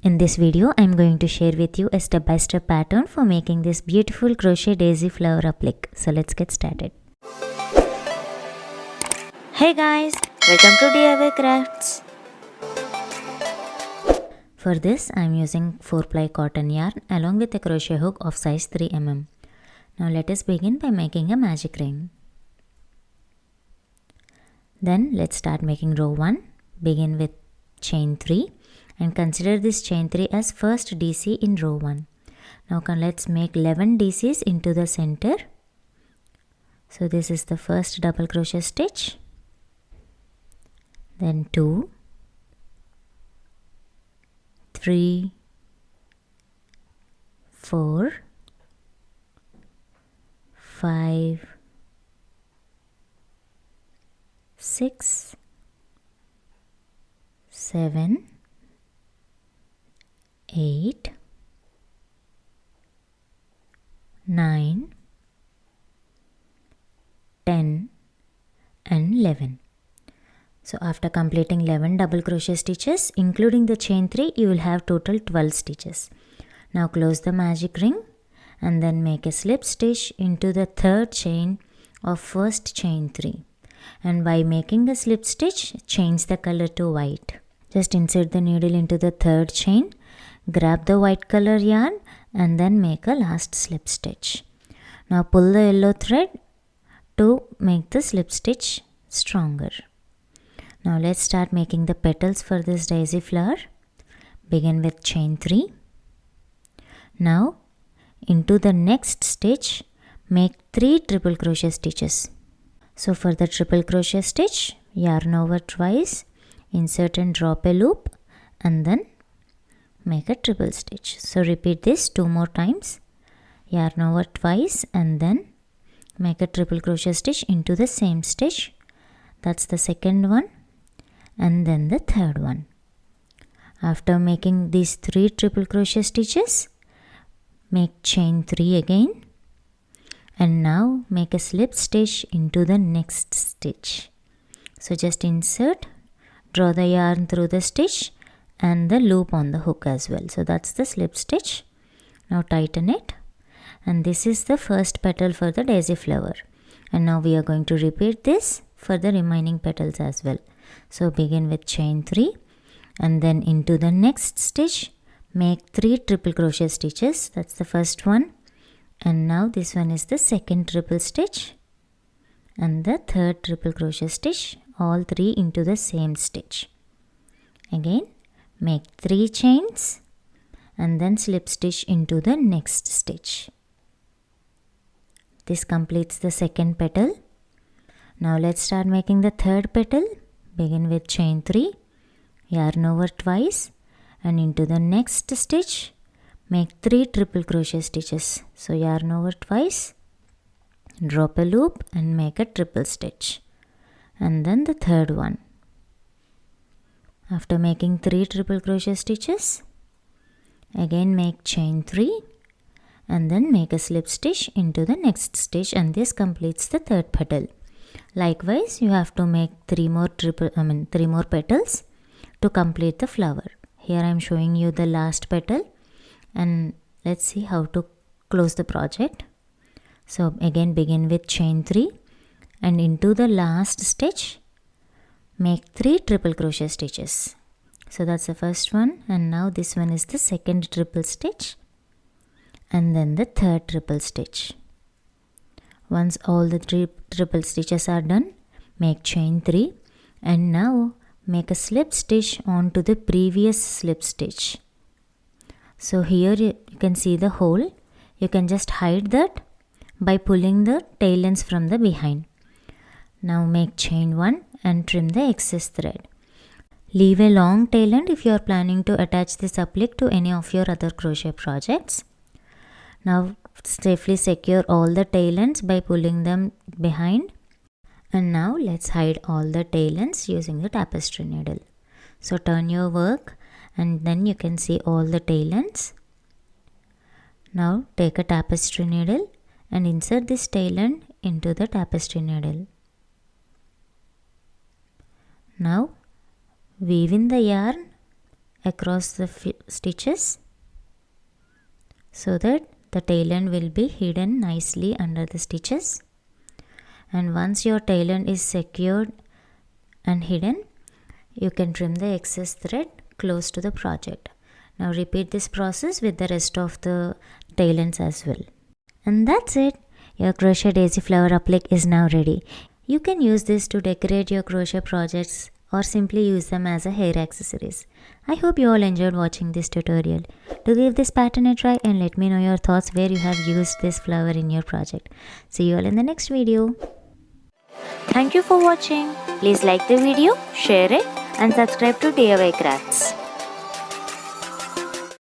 In this video, I am going to share with you a step-by-step pattern for making this beautiful crochet daisy flower applique. So let's get started. Hey guys, welcome to DIY Crafts. For this, I am using 4-ply cotton yarn along with a crochet hook of size 3 mm. Now let us begin by making a magic ring. Then let's start making row 1. Begin with chain 3. And consider this chain 3 as first DC in row 1. Now let's make 11 DCs into the center. So this is the first double crochet stitch. Then 2, 3, 4, 5, 6, 7, 8, 9, 10 and 11. So after completing 11 double crochet stitches, including the chain 3, you will have total 12 stitches. Now close the magic ring and then make a slip stitch into the third chain of first chain 3. And by making a slip stitch, change the color to white. Just insert the needle into the third chain. Grab the white color yarn and then make a last slip stitch. Now pull the yellow thread to make the slip stitch stronger. Now let's start making the petals for this daisy flower. Begin with chain 3. Now into the next stitch, make 3 triple crochet stitches. So for the triple crochet stitch, yarn over twice, insert and drop a loop and then make a triple stitch. So repeat this 2 more times. Yarn over twice and then make a triple crochet stitch into the same stitch. That's the second one and then the third one. After making these 3 triple crochet stitches, make chain 3 again and now make a slip stitch into the next stitch. So just insert, draw the yarn through the stitch and the loop on the hook as well. So that's the slip stitch. Now tighten it, and this is the first petal for the daisy flower. And now we are going to repeat this for the remaining petals as well. So begin with chain 3 and then into the next stitch make 3 triple crochet stitches. That's the first one, and now this one is the second triple stitch and the third triple crochet stitch, all 3 into the same stitch. Again make 3 chains and then slip stitch into the next stitch. This completes the second petal. Now let's start making the third petal. Begin with chain 3, yarn over twice and into the next stitch make 3 triple crochet stitches. So yarn over twice, drop a loop and make a triple stitch and then the third one. After making 3 triple crochet stitches, again make chain 3 and then make a slip stitch into the next stitch, and this completes the third petal. Likewise, you have to make 3 more petals to complete the flower. Here I am showing you the last petal, and let's see how to close the project. So again begin with chain 3 and into the last stitch make 3 triple crochet stitches. So that's the first one, and now this one is the second triple stitch and then the third triple stitch. Once all the 3 triple stitches are done, make chain 3 and now make a slip stitch onto the previous slip stitch. So here you can see the hole. You can just hide that by pulling the tail ends from the behind. Now make chain 1 and trim the excess thread. Leave a long tail end if you are planning to attach this applique to any of your other crochet projects. Now safely secure all the tail ends by pulling them behind. And now let's hide all the tail ends using the tapestry needle. So turn your work and then you can see all the tail ends. Now take a tapestry needle and insert this tail end into the tapestry needle. Now weave in the yarn across the stitches so that the tail end will be hidden nicely under the stitches. And once your tail end is secured and hidden, you can trim the excess thread close to the project. Now repeat this process with the rest of the tail ends as well. And that's it. Your crochet daisy flower applique is now ready. You can use this to decorate your crochet projects or simply use them as a hair accessories. I hope you all enjoyed watching this tutorial. Do give this pattern a try and let me know your thoughts where you have used this flower in your project. See you all in the next video. Thank you for watching. Please like the video, share it and subscribe to DIY Crafts.